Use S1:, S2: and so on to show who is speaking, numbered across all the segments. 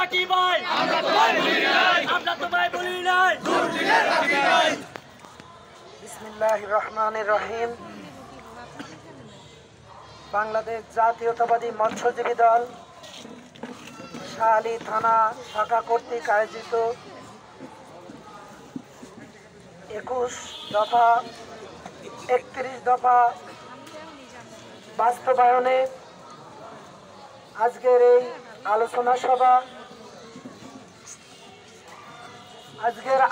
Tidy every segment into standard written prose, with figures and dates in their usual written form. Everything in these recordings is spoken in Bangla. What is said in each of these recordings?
S1: রাখি ভাই, আমরা তোমায় বলি নাই।
S2: বিসমিল্লাহির রহমানির রহিম। বাংলাদেশ জাতীয়তাবাদী মৎস্যজীবী দল শাহালি থানা শাখা কর্তৃক আয়োজিত 21 দফা 31 দফা বাস্তবায়নে আজকের এই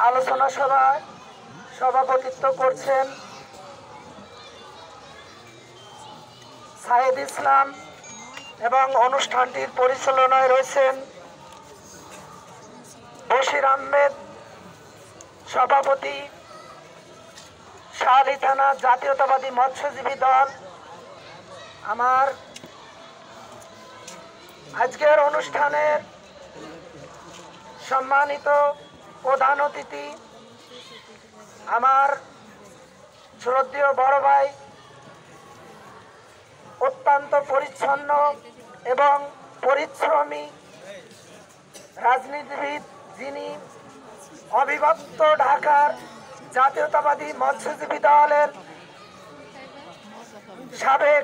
S2: আলোচনা সভায় সভাপতিত্ব করছেন সাইদ ইসলাম এবং অনুষ্ঠানটির পরিচালনায় রয়েছেন বশির আহমেদ, সভাপতি শাহালি থানা জাতীয়তাবাদী মৎস্যজীবী দল। আমার আজকের অনুষ্ঠানের সম্মানিত প্রধান অতিথি আমার শ্রদ্ধেয় বড় ভাই, অত্যন্ত পরিচ্ছন্ন এবং পরিশ্রমী রাজনীতিবিদ, যিনি অবিভক্ত ঢাকার জাতীয়তাবাদী মৎস্যজীবী দলের সাবেক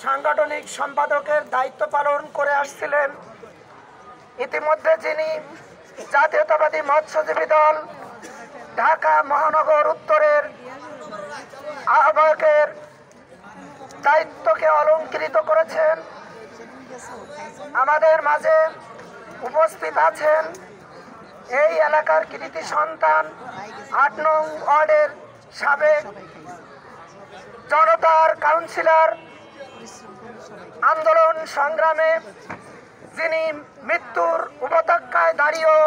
S2: সাংগঠনিক সম্পাদকের দায়িত্ব পালন করে আসছিলেন। ইতিমধ্যে যিনি জাতীয়তাবাদী মৎস্যজীবী দল ঢাকা মহানগর উত্তরের আহ্বায়কের দায়িত্বকে অলংকৃত করেছেন। আমাদের মাঝে উপস্থিত আছেন এই এলাকার কৃতি সন্তান ৮ নং ওয়ার্ডের সাবেক জনতার কাউন্সিলর, আন্দোলন সংগ্রামে যিনি মৃত্যুর উপত্যকায় দাঁড়িয়েও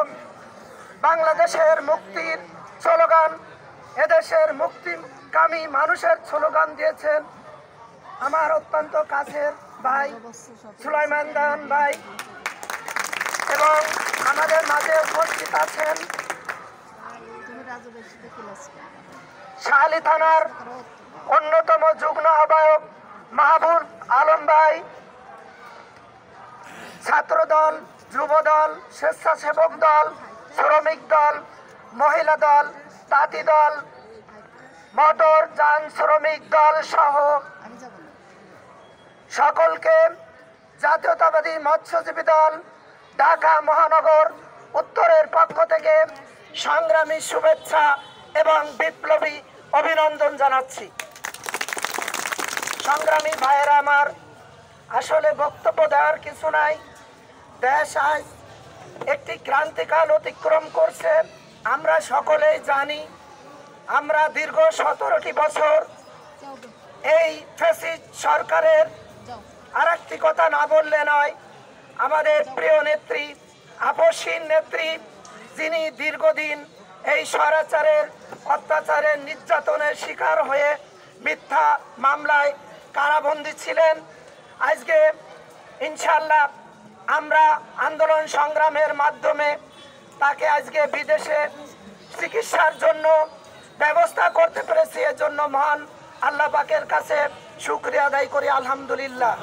S2: বাংলাদেশের মুক্তির স্লোগান, এদেশের মুক্তিকামী মানুষের স্লোগান দিয়েছেন আমার অত্যন্ত কাছের ভাই সুলাইমান দান ভাই। এবং আমাদের মাঝে উপস্থিত আছেন শাহালি থানার অন্যতম যুগ্ম আহ্বায়ক মাহবুব আলম ভাই, ছাত্রদল, যুবদল, স্বেচ্ছাসেবক দল, শ্রমিক দল, মহিলা দল, তাঁতি দল, মোটর যান শ্রমিক দল সহ সকলকে জাতীয়তাবাদী মৎস্যজীবী দল ঢাকা মহানগর উত্তরের পক্ষ থেকে সংগ্রামী শুভেচ্ছা এবং বিপ্লবী অভিনন্দন জানাচ্ছি। সংগ্রামী ভাইয়েরা আমার, আসলে বক্তব্য দেওয়ার কিছু নাই। দেশ আজ একটি ক্রান্তিকাল অতিক্রম করছে। আমরা সকলেই জানি, আমরা দীর্ঘ 17টি বছর এই ফ্যাসিস্ট সরকারের আরেকটি কথা না বললে নয়, আমাদের প্রিয় নেত্রী, আপসহীন নেত্রী, যিনি দীর্ঘদিন এই স্বৈরাচারের অত্যাচারের নির্যাতনের শিকার হয়ে মিথ্যা মামলায় কারাবন্দী ছিলেন। আজকে ইনশাআল্লাহ আমরা আন্দোলন সংগ্রামের মাধ্যমে তাকে আজকে বিদেশে চিকিৎসার জন্য ব্যবস্থা করতে পেরেছি। এর জন্য মহান আল্লাহ পাকের কাছে শুকরিয়া আদায় করি, আলহামদুলিল্লাহ।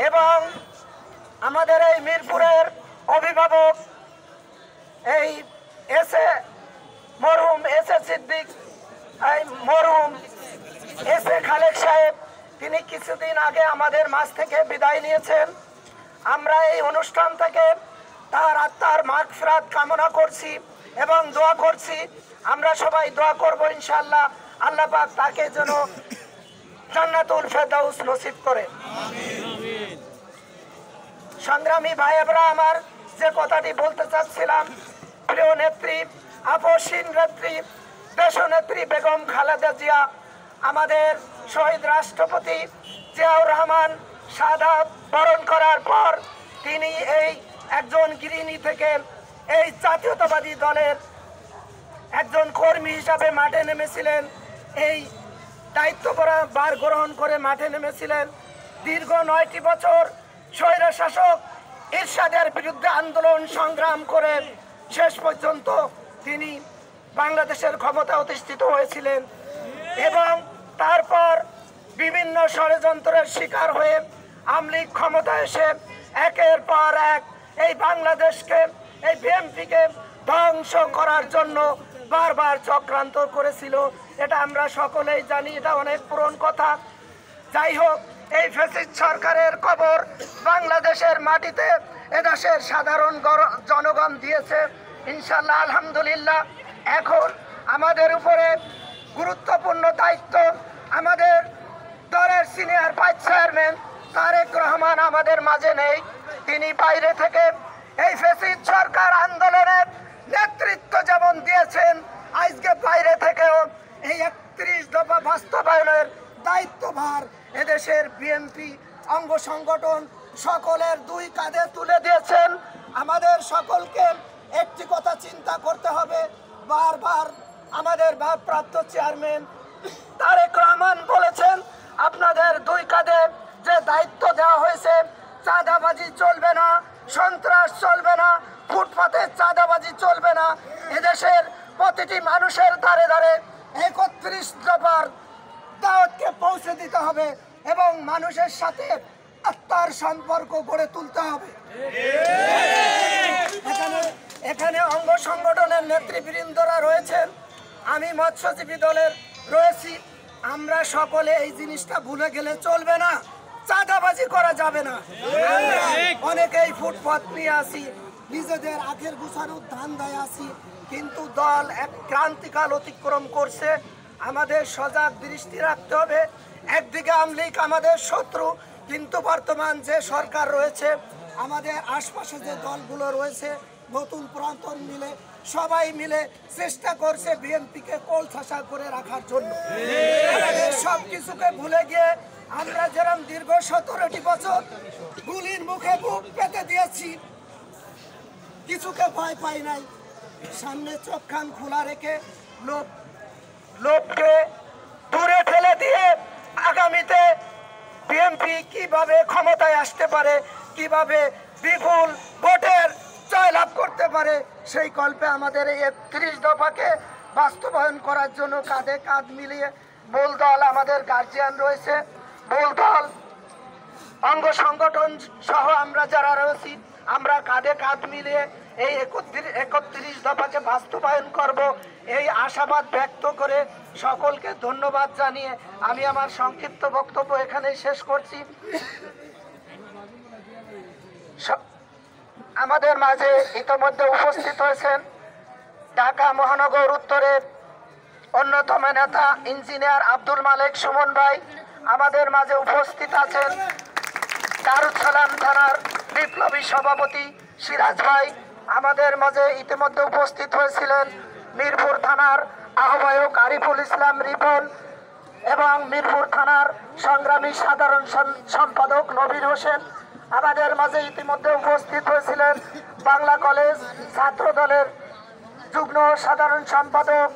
S2: এবং আমাদের এই মিরপুরের অভিভাবক এই মরহুম এস এ সিদ্দিক, এই মরহুম এস এ খালেক সাহেব, তিনি কিছুদিন আগে আমাদের মাঝ থেকে বিদায় নিয়েছেন। আমরা এই অনুষ্ঠান থেকে তার আত্মার মাগফিরাত কামনা করছি এবং দোয়া করছি। আমরা সবাই দোয়া করব ইনশাআল্লাহ, আল্লাহ পাক তাকে যেন জান্নাতুল ফেরদাউস নসিব করে। সংগ্রামী ভাইয়েরা আমার, যে কথাটি বলতে চাচ্ছিলাম, প্রিয় নেত্রী, আপসহীন নেত্রী, দেশনেত্রী বেগম খালেদা জিয়া, আমাদের শহীদ রাষ্ট্রপতি জিয়াউর রহমান শাহাদাত বরণ করার পর তিনি এই একজন গৃহিণী থেকে এই জাতীয়তাবাদী দলের একজন কর্মী হিসাবে মাঠে নেমেছিলেন। এই দায়িত্বভার গ্রহণ করে মাঠে নেমেছিলেন। দীর্ঘ 9টি বছর স্বৈর শাসক এরশাদের বিরুদ্ধে আন্দোলন সংগ্রাম করে শেষ পর্যন্ত তিনি বাংলাদেশের ক্ষমতা অধিষ্ঠিত হয়েছিলেন এবং তারপর বিভিন্ন ষড়যন্ত্রের শিকার হয়ে আওয়ামী লীগ ক্ষমতা এসে একের পর এক এই বাংলাদেশকে, এই বিএনপিকে ধ্বংস করার জন্য বারবার চক্রান্ত করেছিল। এটা আমরা সকলেই জানি, এটা অনেক পুরনো কথা। যাই হোক, এই ফ্যাসিস্ট সরকারের কবর বাংলাদেশের মাটিতে এদেশের সাধারণ জনগণ দিয়েছে। ইনশাল্লাহ, আলহামদুলিল্লাহ। এখন আমাদের উপরে গুরুত্বপূর্ণ দায়িত্ব, আমাদের দলের senior vice chairman Tarique Rahman আমাদের মাঝে নেই, তিনি বাইরে থেকে এই ফ্যাসিস্ট সরকার আন্দোলনের নেতৃত্ব যেমন দিয়েছেন, আজকে বাইরে থেকেও এই 31 দফা বাস্তবায়নের দায়িত্বভার এদেশের বিএনপি অঙ্গ সংগঠন সকলের দুই কাঁধে তুলে দিয়েছেন। আমাদের সকলকে একটি কথা চিন্তা করতে হবে। বারবার আমাদের ভারপ্রাপ্ত চেয়ারম্যান তারেক রহমান বলেছেন, আপনাদের দুই কাঁধে যে দায়িত্ব দেওয়া হয়েছে, চাঁদাবাজি চলবে না, সন্ত্রাস চলবে না, ফুটপাতে চাঁদাবাজি চলবে না। এদেশের প্রতিটি মানুষের ধারে ধারে 31 দফার দাওয়াতকে পৌঁছে দিতে হবে এবং মানুষের সাথে আত্মার সম্পর্ক গড়ে তুলতে হবে। এখানে অঙ্গ সংগঠনের নেতৃবৃন্দরা রয়েছেন, আমি মৎস্যজীবী দলের রয়েছি। আমরা সকলে এই জিনিসটা ভুলে গেলে চলবে না, চাঁদাবাজি করা যাবে না। অনেকেই ফুটপাত নিয়ে আসি, নিজেদের আখের গুছানোর ধান্দায় আসি, কিন্তু দল এক ক্রান্তিকাল অতিক্রম করছে। আমাদের সজাগ দৃষ্টি রাখতে হবে। একদিকে আওয়ামী লীগ আমাদের শত্রু, কিন্তু বর্তমান যে সরকার রয়েছে, আমাদের আশপাশে যে দলগুলো রয়েছে, নতুন পুরাতন মিলে সবাই মিলে চেষ্টা করছে বিএনপিকে কোলছাসা করে রাখার জন্য। সব কিছুকে ভুলে গিয়ে আমরা যেরকম দীর্ঘ 17টি বছর গুলির মুখে বুক পেতে দিয়েছি, কিছুকে ভয় পাই নাই। সামনে চোখ কান খোলা রেখে লোককে দূরে ঠেলে দিয়ে আগামীতে বিএনপি কিভাবে ক্ষমতায় আসতে পারে, কিভাবে বিপুল ভোটের জয়লাভ করতে পারে, সেই কল্পে আমাদের এই 31 দফাকে বাস্তবায়ন করার জন্য কাঁধে কাঁধ মিলিয়ে মূল দল আমাদের গার্জিয়ান রয়েছে, মূল দল অঙ্গ সংগঠন সহ আমরা যারা রয়েছি, আমরা কাঁধে কাঁধ মিলিয়ে এই 31 দফাকে বাস্তবায়ন করব, এই আশাবাদ ব্যক্ত করে সকলকে ধন্যবাদ জানিয়ে আমি আমার সংক্ষিপ্ত বক্তব্য এখানেই শেষ করছি। আমাদের মাঝে ইতোমধ্যে উপস্থিত হয়েছেন ঢাকা মহানগর উত্তরের অন্যতম নেতা ইঞ্জিনিয়ার আব্দুল মালেক সুমন ভাই, আমাদের মাঝে উপস্থিত আছেন দারুসালাম থানার বিপ্লবী সভাপতি সিরাজ ভাই, আমাদের মাঝে ইতিমধ্যে উপস্থিত হয়েছিলেন মিরপুর থানার আহ্বায়ক আরিফুল ইসলাম রিপন এবং মিরপুর থানার সংগ্রামী সাধারণ সম্পাদক নবীর হোসেন। আমাদের মাঝে ইতিমধ্যে উপস্থিত হয়েছিলেন বাংলা কলেজ ছাত্র দলের যুগ্ম সাধারণ সম্পাদক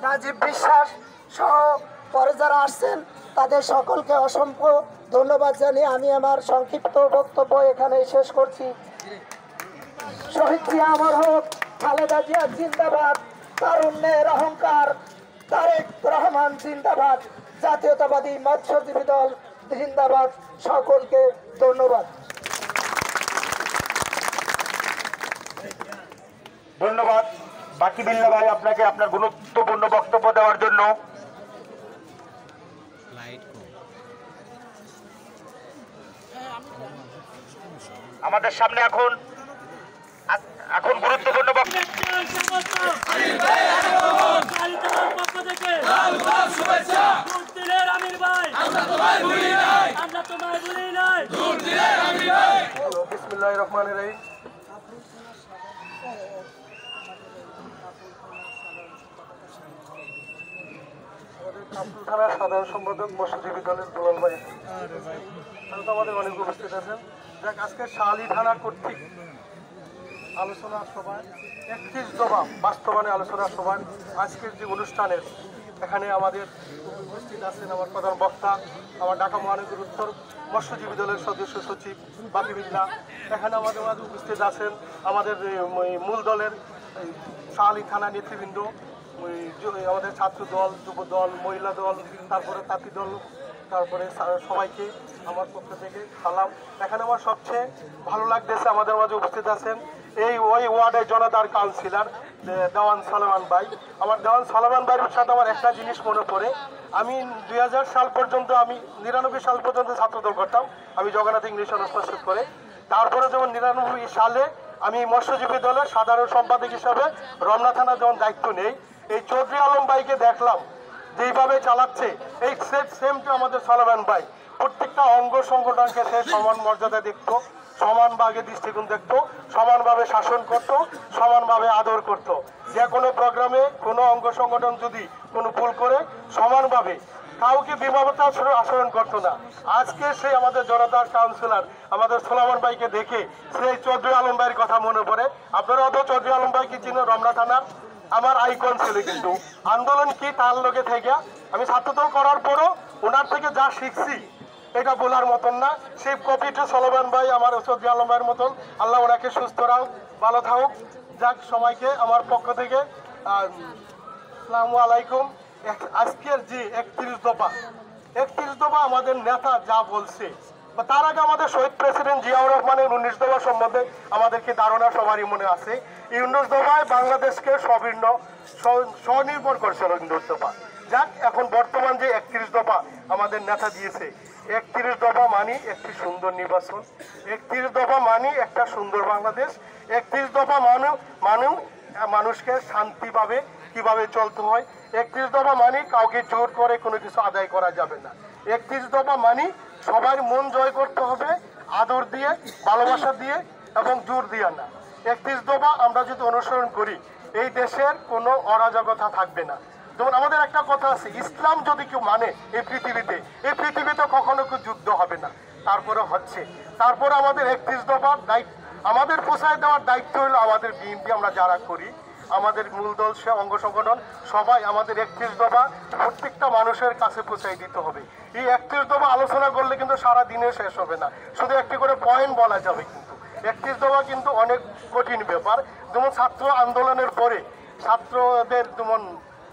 S2: রাজীব বিশ্বাস সহ পরে যারা আসছেন তাদের সকলকে অসংখ্য ধন্যবাদ জানিয়ে আমি আমার সংক্ষিপ্ত বক্তব্য এখানে শেষ করছি। শহীদ জিয়া অমর হোক, খালেদা জিয়া জিন্দাবাদ, তারুণ্যের অহংকার তারেক রহমান জিন্দাবাদ, জাতীয়তাবাদী মৎস্যজীবী দল জিন্দাবাদ। সকলকে ধন্যবাদ।
S3: ধন্যবাদ বাকি বিল্লা ভাই আপনাকে আপনার গুরুত্বপূর্ণ বক্তব্য দেওয়ার জন্য। আমাদের সামনে এখন গুরুত্বপূর্ণ
S4: বিসমিল্লাহির রহমানির রহিম। থানার সাধারণ সম্পাদক মৎস্যজীবী দলের দুলাল ভাই আমাদের অনেক উপস্থিত আছেন। যাক, আজকে শাহালি থানা কর্তৃক আলোচনা সভায় 31 দফা বাস্তবায়নে আলোচনা সভায় আজকের যে অনুষ্ঠানের এখানে আমাদের উপস্থিত আছেন আমার প্রধান বক্তা, আমার ঢাকা মহানগর উত্তর মৎস্যজীবী দলের সদস্য সচিব বাকি বিল্লা। এখানে আমাদের মাঝে উপস্থিত আছেন আমাদের মূল দলের শাহালি থানা নেতৃবৃন্দ, আমাদের ছাত্র দল, যুব দল, মহিলা দল, তারপরে তাঁতি দল তারপরে সবাইকে আমার পক্ষ থেকে সালাম। এখানে আমার সবচেয়ে ভালো লাগতেছে আমাদের মাঝে উপস্থিত আছেন ওই ওয়ার্ডের জনতার কাউন্সিলর দেওয়ান সালমান ভাই। আমার দেওয়ান সালমান ভাইয়ের সাথে আমার একটা জিনিস মনে পড়ে, আমি 2000 সাল পর্যন্ত, আমি 99 সাল পর্যন্ত ছাত্রদল করতাম, আমি জগন্নাথ ইংলিশ অনার্স করে। তারপরে যেমন 99 সালে আমি মৎস্যজীবী দলের সাধারণ সম্পাদক হিসাবে রমনা থানা যখন দায়িত্ব নেই, এই চৌধুরী আলম ভাইকে দেখলাম যেইভাবে চালাচ্ছে, এই সেমটা আমাদের সালমান ভাই প্রত্যেকটা অঙ্গ সংগঠনকে সে সমান মর্যাদা দেখতো, সমানভাবে দৃষ্টিকোণ দেখতো, সমানভাবে শাসন করত, সমানভাবে আদর করত। যে কোনো প্রোগ্রামে কোনো অঙ্গ সংগঠন যদি কোনো ভুল করে সমানভাবে কাউকে বিভাবতা আচরণ করতো না। আজকে সে আমাদের জনতার কাউন্সিলর আমাদের সোলামান ভাইকে দেখে সেই চৌধুরী আলম ভাইয়ের কথা মনে পড়ে। আপনারা অত চৌধুরী আলম ভাই কি চিনেন? রমনা থানার আমার আইকন ছিল, কিন্তু আন্দোলন কি তার লোকে থেকে আমি ছাত্রদল করার পরও ওনার থেকে যা শিখছি এটা বলার মতন না। সেই কপিটা সলমান ভাই আমার চৌধুরী আলম ভাইয়ের মতন, আল্লাহ ওনাকে সুস্থ রাখ, ভালো থাকুক। যাক, সবাইকে আমার পক্ষ থেকে আসসালামু আলাইকুম। আজকের যে 31 দফা আমাদের নেতা যা বলছে, তার আগে আমাদের শহীদ প্রেসিডেন্ট জিয়াউর রহমানের 19 দফা সম্বন্ধে আমাদেরকে ধারণা সবারই মনে আছে। এই 19 দফায় বাংলাদেশকে স্বনির্ভর করছিল 19 দফা। যাক, এখন বর্তমান যে 31 দফা আমাদের নেতা দিয়েছে, 31 দফা মানি একটি সুন্দর নির্বাচন, 31 দফা মানি একটা সুন্দর বাংলাদেশ, 31 দফা মানুষকে শান্তিভাবে কিভাবে চলতে হয়, 31 দফা মানি কাউকে জোর করে কোনো কিছু আদায় করা যাবে না, 31 দফা মানি সবার মন জয় করতে হবে আদর দিয়ে, ভালোবাসা দিয়ে এবং জোর দিয়ে না। 31 দফা আমরা যদি অনুসরণ করি এই দেশের কোনো অরাজকতা থাকবে না। যেমন আমাদের একটা কথা আছে, ইসলাম যদি কেউ মানে এই পৃথিবীতে কখনো কেউ যুদ্ধ হবে না, তারপরে হচ্ছে। তারপরে আমাদের 31 দফার দায়িত্ব আমাদের পোষায় দেওয়ার দায়িত্ব হলো আমাদের বিএনপি আমরা যারা করি, আমাদের মূলদল সে অঙ্গ সংগঠন সবাই আমাদের 31 দফা প্রত্যেকটা মানুষের কাছে পৌঁছাই দিতে হবে। এই 31 দফা আলোচনা করলে কিন্তু সারা দিনে শেষ হবে না, শুধু একটি করে পয়েন্ট বলা যাবে। কিন্তু 31 দফা কিন্তু অনেক কঠিন ব্যাপার। যেমন ছাত্র আন্দোলনের পরে ছাত্রদের যেমন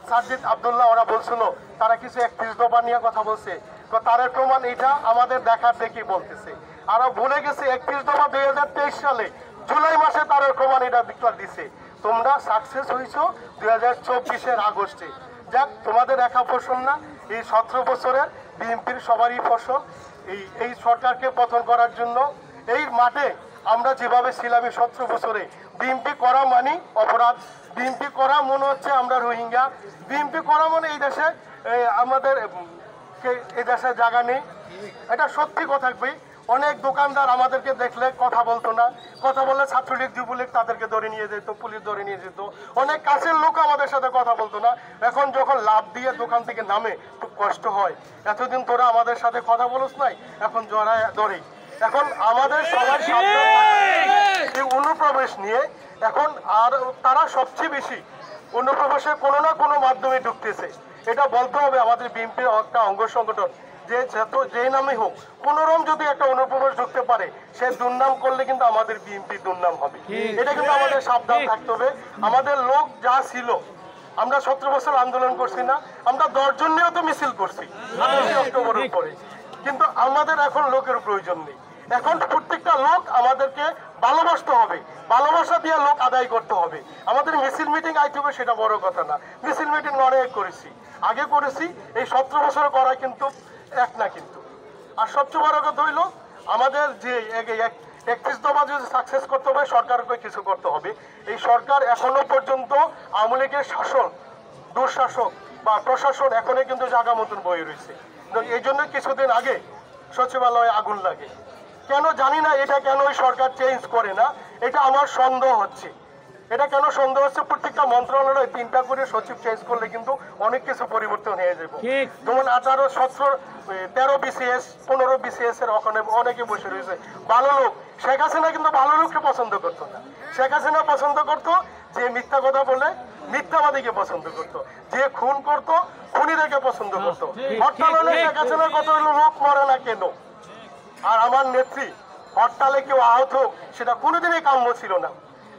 S4: সাজ্জিদ আব্দুল্লাহ ওরা বলছিল তারা কিছু 31 দফা নিয়ে কথা বলছে, তো তার প্রমাণ এটা আমাদের দেখার দেখি বলতেছে। আর ভুলে গেছে 31 দফা 2023 সালে জুলাই মাসে তার প্রমাণ এটা দিচ্ছে। তোমরা সাকসেস হয়েছো 2024-এর আগস্টে। যাক, তোমাদের একা ফসল না, এই 17 বছরের বিএনপির সবারই ফসল। এই সরকারকে পতন করার জন্য এই মাঠে আমরা যেভাবে ছিলাম এই 17 বছরে, বিএনপি করা মানে অপরাধ, বিএনপি করা মনে হচ্ছে আমরা রোহিঙ্গা, বিএনপি করা মানে এই দেশে আমাদের এই দেশে জায়গা নেই। এটা সত্যি কথা। অনেক দোকানদার আমাদেরকে দেখলে কথা বলতো না, কথা বললে ছাত্রলীগ যুবলীগ তাদেরকে ধরে নিয়ে যেত, পুলিশ ধরে নিয়ে যেত। অনেক কাছের লোক আমাদের সাথে কথা বলতো না। এখন যখন লাভ দিয়ে দোকান থেকে নামে খুব কষ্ট হয়, এতদিন তোরা আমাদের সাথে কথা বলছ নাই, এখন জড়ায় ধরে। এখন আমাদের সবাই এই অনুপ্রবেশ নিয়ে এখন আর তারা সবচেয়ে বেশি অনুপ্রবেশের কোনো না কোনো মাধ্যমে ঢুকতেছে। এটা বলতে হবে আমাদের বিএনপির একটা অঙ্গ সংগঠন যে নামে হোক, কোনোরকম যদি একটা অনুপ্রবেশ ঢুকতে পারে সে দুর্নাম করলে কিন্তু আমাদের বিএনপি দুর্নাম হবে। এটা কিন্তু আমাদের সাবধান থাকতে হবে। আমাদের লোক যা ছিল, আমরা 17 বছর আন্দোলন করছি না, আমরা 10 জন নিয়েও তো মিছিল করছি 28 অক্টোবরের পরে, কিন্তু আমাদের এখন লোকের প্রয়োজন নেই। এখন প্রত্যেকটা লোক আমাদেরকে ভালোবাসতে হবে, ভালোবাসা দিয়ে লোক আদায় করতে হবে। আমাদের মিছিল মিটিং আইতে হবে সেটা বড় কথা না, মিছিল মিটিং অনেক করেছি, আগে করেছি, এই 17 বছর করা কিন্তু এক না। কিন্তু আর সবচেয়ে বড় কথা হইল আমাদের যে 31 দফা যদি সাকসেস করতে হবে সরকারকে কিছু করতে হবে। এই সরকার এখনো পর্যন্ত আওয়ামী লীগের শাসন, দুঃশাসক বা প্রশাসন এখনো কিন্তু জায়গা মতন বয়ে রয়েছে। এই জন্য কিছুদিন আগে সচিবালয়ে আগুন লাগে, কেন জানি না, এটা কেন ওই সরকার চেঞ্জ করে না, এটা আমার সন্দেহ হচ্ছে। এটা কেন সন্দেহ হচ্ছে, প্রত্যেকটা মন্ত্রণালয়ে 3টা করে সচিব চেঞ্জ করলে কিন্তু অনেক কিছু পরিবর্তন হয়ে যাবে। যেমন 18, 17, 13 BCS, 15 BCS এর ওখানে অনেকে বসে রয়েছে ভালো লোক। শেখ হাসিনা কিন্তু ভালো লোককে পছন্দ করতো না, শেখ হাসিনা পছন্দ করতো যে মিথ্যা কথা বলে মিথ্যাবাদীকে পছন্দ করতো, যে খুন করতো খুনিদেরকে পছন্দ করতো। হরতালে শেখ হাসিনার কত লোক মরে না কেন? আর আমার নেত্রী হরতালে কেউ আহত হোক সেটা কোনোদিনই কাম্য ছিল না।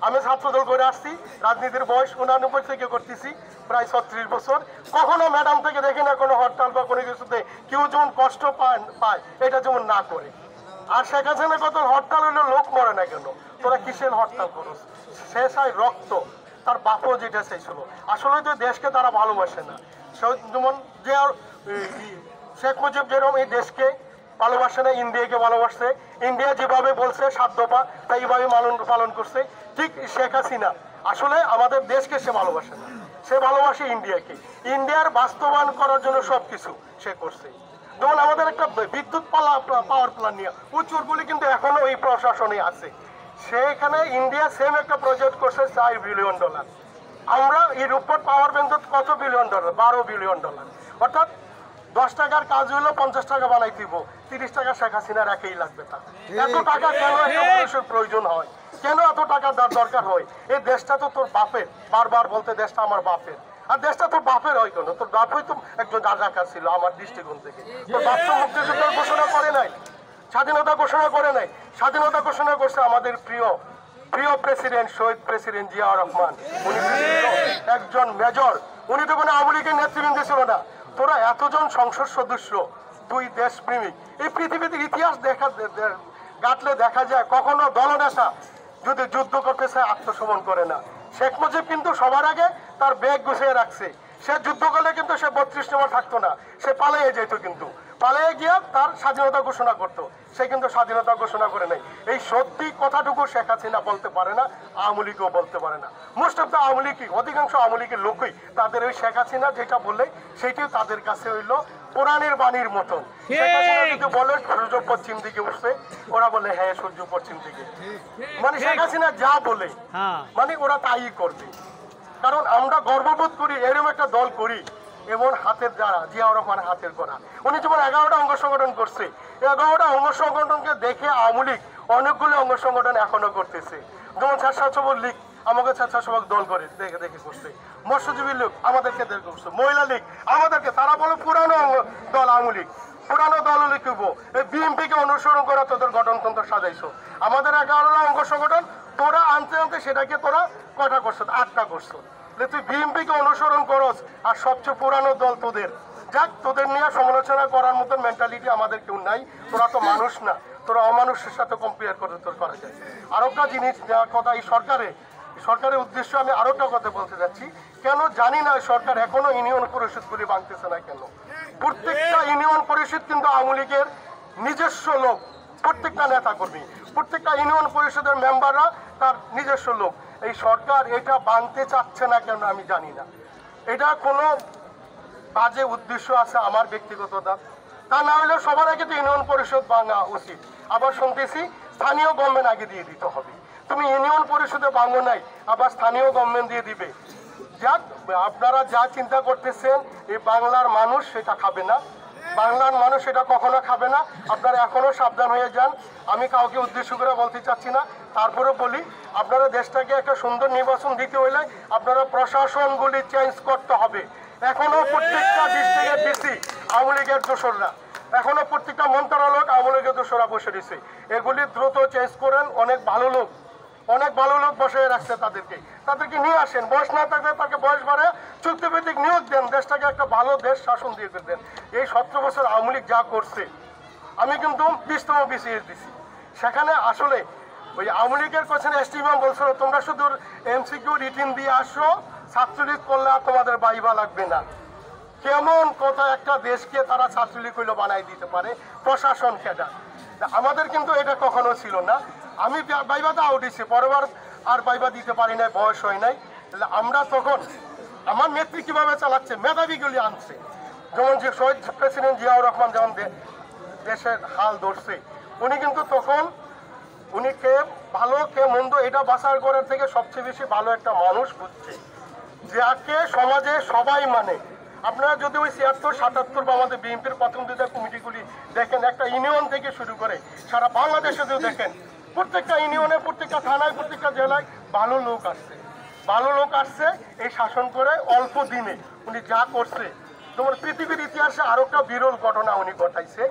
S4: আমি ছাত্রদল করে আসছি, রাজনীতির বয়স 89 থেকে করতেছি, প্রায় 36 বছর, কখনো ম্যাডাম থেকে দেখি না কোনো হরতাল বা কোনো কিছুতে কেউ যেমন কষ্ট পায় এটা যেমন না করে। আর শেখ হাসিনা কত হরতাল হলে লোক মরে না কেন, তোরা কিসের হরতাল করো? শেষ হয় রক্ত, তার বাপও যেটা চাইছিল। আসলে তো দেশকে তারা ভালোবাসে না। যেমন যে শেখ মুজিব যেরকম এই দেশকে ভালোবাসে না, ইন্ডিয়াকে ভালোবাসছে। ইন্ডিয়া যেভাবে বলছে 7 দফা তাই এইভাবে পালন করছে। ঠিক শেখ হাসিনা আসলে আমাদের দেশকে সে ভালোবাসে না, সে ভালোবাসে ইন্ডিয়াকে। ইন্ডিয়ার বাস্তবায়ন করার জন্য সবকিছু সে করছে। যেমন আমাদের একটা বিদ্যুৎ পাওয়ার প্ল্যান নিয়ে উচ্চগুলি কিন্তু এখনো এই প্রশাসনে আছে। সেখানে ইন্ডিয়া সেম একটা প্রজেক্ট করছে $4 বিলিয়ন। আমরা এই রূপট পাওয়ার বিদ্যুৎ কত $বিলিয়ন? $12 বিলিয়ন। অর্থাৎ 10 টাকার কাজ হইলো 50 টাকা বানাই দিব, 30 টাকা শেখ হাসিনার একেই লাগবে। তা এত টাকা কেন একটা মানুষের প্রয়োজন হয়, কেন এত টাকা দরকার হয়? এই দেশটা তো তোর বাপের, বারবার বলতে দেশটা আমার বাপের। আর দেশটা তোর বাপের হয় কেন? তোর বাপ হয়তো একজন রাজাকার ছিল আমার দৃষ্টিকোণ থেকে। তোর বাপ তো মুক্তিযুদ্ধ ঘোষণা করে নাই, স্বাধীনতা ঘোষণা করে নাই। স্বাধীনতা ঘোষণা করছে আমাদের প্রিয় প্রেসিডেন্ট, শহীদ প্রেসিডেন্ট জিয়াউর রহমান। উনি একজন মেজর, উনি তো কোনো আওয়ামী লীগের নেতৃবৃন্দ ছিল না। তোরা এতজন সংসদ সদস্য, দুই দেশপ্রেমিক, এই পৃথিবীতে ইতিহাস ঘাটলে দেখা যায় কখনো দলনেতা যদি যুদ্ধ করতে চায় আত্মসমর্পণ করে না। শেখ মুজিব কিন্তু সবার আগে তার ব্যাগ গুছিয়ে রাখছে। সে যুদ্ধ করলে কিন্তু সে 32 নম্বর থাকতো না, সে পালিয়ে যেত। কিন্তু পালিয়ে গিয়ে তার স্বাধীনতা ঘোষণা করতো। সে কিন্তু স্বাধীনতা ঘোষণা করে নাই। এই সত্যি কথাটুকু শেখ হাসিনা বলতে পারে না, আওয়ামী লীগও বলতে পারে না। Most of the Awami League, অধিকাংশ আওয়ামী লীগের লোকই তাদের ওই শেখ হাসিনা যেটা বললে সেইটিও তাদের কাছে হইলো কোরআনের বাণীর মতন। শেখ হাসিনা যদি বলে সূর্য পশ্চিম দিকে উঠছে, ওরা বলে হ্যাঁ সূর্য পশ্চিম দিকে। মানে শেখ হাসিনা যা বলে মানে ওরা তাই করবে। কারণ আমরা গর্ববোধ করি এরকম একটা দল করি, এবং হাতের দ্বারা জিয়াউর রহমান হাতের করা। উনি যেমন 11টা অঙ্গ সংগঠন করছে, 11টা অঙ্গ সংগঠনকে দেখে আওয়ামী লীগ অনেকগুলো অঙ্গ সংগঠন এখনো করতেছে। যেমন স্বেচ্ছাসেবক লীগ আমাকে স্বেচ্ছাসেবক দল করে দেখে করছে, মৎস্যজীবী লীগ আমাদেরকে দেখে করছে, মহিলা লীগ আমাদেরকে, তারা বলো পুরানো দল আওয়ামী লীগ, পুরানো দল লিখব। এই বিএনপিকে অনুসরণ করা তোদের গঠনতন্ত্র সাজাইছো। আমাদের 11টা অঙ্গ সংগঠন তোরা আনতে আনতে সেটাকে তোরা কয়টা করছো? 8টা করছো। তুই বিএনপিকে অনুসরণ করস, আর সবচেয়ে পুরানো দল তোদের। যাক, তোদের নিয়ে সমালোচনা করার মতো মেন্টালিটি আমাদের কেউ নাই। তোরা তো মানুষ না, তোরা অমানুষের সাথে কম্পেয়ার করে তোর করা যায়। আর একটা জিনিস কথা, এই সরকারের উদ্দেশ্য আমি আরো একটা কথা বলতে যাচ্ছি। কেন জানি না সরকার এখনো ইউনিয়ন পরিষদগুলি ভাঙতেছে না কেন? প্রত্যেকটা ইউনিয়ন পরিষদ কিন্তু আওয়ামী লীগের নিজস্ব লোক, প্রত্যেকটা নেতা কর্মী, প্রত্যেকটা ইউনিয়ন পরিষদের মেম্বাররা তার নিজস্ব লোক। এই সরকার এটা ভাঙতে চাচ্ছে না কেন আমি জানি না। এটা কোনো বাজে উদ্দেশ্য আছে আমার ব্যক্তিগত তা না হলে সবার আগে তো ইউনিয়ন পরিষদ ভাঙা উচিত। আবার শুনতেছি স্থানীয় গভর্নমেন্ট আগে দিয়ে দিতে হবে। তুমি ইউনিয়ন পরিষদে ভাঙো নাই, আবার স্থানীয় গভর্নমেন্ট দিয়ে দিবে। যাক, আপনারা যা চিন্তা করতেছেন এই বাংলার মানুষ সেটা খাবে না, বাংলার মানুষ এটা কখনো খাবে না। আপনারা এখনো সাবধান হয়ে যান। আমি কাউকে উদ্দেশ্য করে বলতে চাচ্ছি না, তারপরে বলি আপনারা দেশটাকে একটা সুন্দর নির্বাচন দিতে হইলে আপনারা প্রশাসনগুলি চেঞ্জ করতে হবে। এখনো প্রত্যেকটা ডিস্ট্রিক্টের ডিসি আওয়ামী লীগের দোসররা, এখনো প্রত্যেকটা মন্ত্রণালয় আওয়ামী লীগের দোসরা বসে দিচ্ছে। এগুলি দ্রুত চেঞ্জ করেন। অনেক ভালো লোক বসে রাখছে, তাদেরকে নিয়ে আসেন। বয়স না থাকলে তাকে বয়স বাড়ে চুক্তিভিত্তিক নিয়োগ দেন, দেশটাকে একটা ভালো দেশ শাসন দিয়ে দেন। এই 17 বছর আওয়ামী লীগ যা করছে, আমি কিন্তু 20তম বিসিএস দিছি। সেখানে আসলে ওই আওয়ামী লীগের কোশ্চেন এসটিএম বলছিল তোমরা শুধু এমসিকিউ রিটিন দিয়ে আসো, ছাত্রলীগ করলে আর তোমাদের বাইবা লাগবে না। কেমন কথা, একটা দেশকে তারা ছাত্রলীগ হইলো বানাই দিতে পারে প্রশাসন খেটা। আমাদের কিন্তু এটা কখনো ছিল না। আমি বাইবাতে আউট হয়েছি, পরেরবার আর বাইবা দিতে পারি নাই, বয়স হয় নাই। আমরা তখন আমার নেত্রী কিভাবে চালাচ্ছে, মেধাবীগুলি আনছে। যেমন যে শহীদ প্রেসিডেন্ট জিয়াউর রহমান যেমন দেশের হাল ধরছে, উনি কিন্তু তখন উনি কে ভালো কে মন্দ এটা বাছাই করার থেকে সবচেয়ে বেশি ভালো একটা মানুষ বুঝছে, যাকে সমাজে সবাই মানে। আপনারা যদি ওই 76, 77 বা আমাদের বিএনপির প্রথম দুইটা কমিটিগুলি দেখেন, একটা ইউনিয়ন থেকে শুরু করে সারা বাংলাদেশে যদি দেখেন, প্রত্যেকটা ইউনিয়নে, প্রত্যেকটা থানায়, প্রত্যেকটা জেলায় ভালো লোক আসছে এই শাসন করে অল্প দিনে। উনি যা করছে, যেমন পৃথিবীর ইতিহাসে আরো একটা বিরল ঘটনা উনি ঘটাইছে।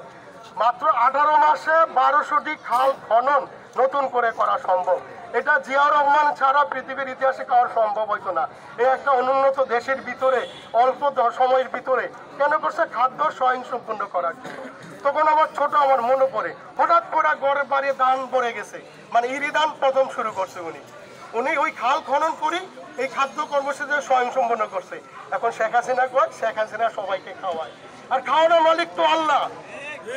S4: মাত্র 18 মাসে 1200টি খাল খনন নতুন করে করা সম্ভব। এটা জিয়াউর রহমান ছাড়া পৃথিবীর ইতিহাসে কারোর সম্ভব হইতো না। এই একটা অনুন্নত দেশের ভিতরে অল্প সময়ের ভিতরে কেন করছে? খাদ্য স্বয়ংসম্পূর্ণ করার জন্য। তখন আমার মনে পড়ে, হঠাৎ করে গড়ে বাড়িয়ে দান পড়ে গেছে, মানে ইরি দান প্রথম শুরু করছে উনি ওই খাল খনন করি এই খাদ্য কর্মসূচি স্বয়ংসম্পন্ন করছে। এখন শেখ হাসিনা কয়, শেখ হাসিনা সবাইকে খাওয়ায়, আর খাওয়ানোর মালিক তো আল্লাহ।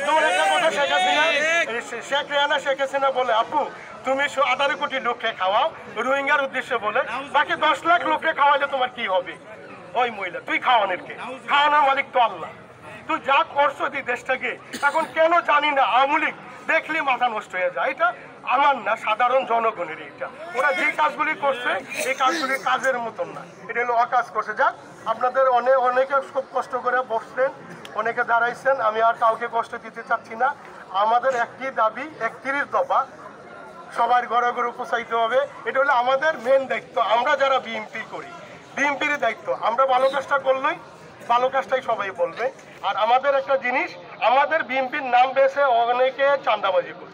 S4: যেমন একটা কথা শেখ রেহানা শেখ হাসিনা বলে, আপু তুমি 18 কোটি লোককে খাওয়াও রোহিঙ্গার উদ্দেশ্যে বলে, বাকি 10 লাখ লোককে খাওয়াইলে তোমার কি হবে? ওই মহিলা, তুই খাওয়ানোর কে? খাওয়ানোর মালিক তো আল্লাহ। তুই যা করছো এই দেশটাকে, এখন কেন জানি না আওয়ামী লীগ দেখলে মাথা নষ্ট হয়ে যায়। এটা আমার না, সাধারণ জনগণের। এটা ওরা যে কাজগুলি করছে এই কাজগুলি কাজের মতন না, এটা হলো অকাজ করছে। যাক, আপনাদের অনেকে খুব কষ্ট করে বসছেন, অনেকে দাঁড়াইছেন, আমি আর কাউকে কষ্ট দিতে চাচ্ছি না। আমাদের একটি দাবি, 31 দফা সবার ঘরে ঘরে পৌঁছাইতে হবে। এটা হলো আমাদের মেন দায়িত্ব। আমরা যারা বিএনপি করি, বিএনপির দায়িত্ব, আমরা ভালো কাজটা করলেই ভালো কাজটাই সবাই বলবে। আর আমাদের একটা জিনিস, আমাদের বিএনপির নাম বেছে অনেকে চাঁদাবাজি করে,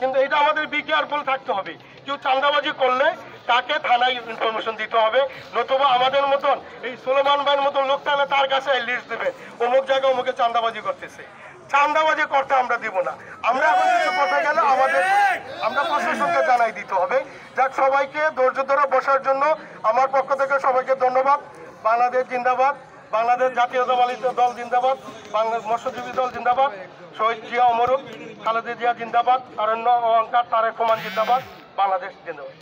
S4: কিন্তু এটা আমাদের বিকেয়ারফুল থাকতে হবে। কেউ চাঁদাবাজি করলে তাকে থানায় ইনফরমেশন দিতে হবে, নতুবা আমাদের মতন এই সুলেমান ভাইয়ের মতন লোক তাহলে তার কাছে লিস্ট দেবে, অমুক জায়গায় অমুকে চাঁদাবাজি করতেছে। চাঁদাবাজি করতে আমরা দিব না। আমরা এখন কিছু কথা গেলে আমরা প্রশাসনকে জানাই দিতে হবে। যাক, সবাইকে ধৈর্য ধরে বসার জন্য আমার পক্ষ থেকে সবাইকে ধন্যবাদ। বাংলাদেশ জিন্দাবাদ, বাংলাদেশ জাতীয়তাবাদী দল জিন্দাবাদ, বাংলাদেশ মৎস্যজীবী দল জিন্দাবাদ, শহীদ জিয়া অমরক, খালেদা জিয়া জিন্দাবাদ, তারেক রহমান জিন্দাবাদ, বাংলাদেশ জিন্দাবাদ।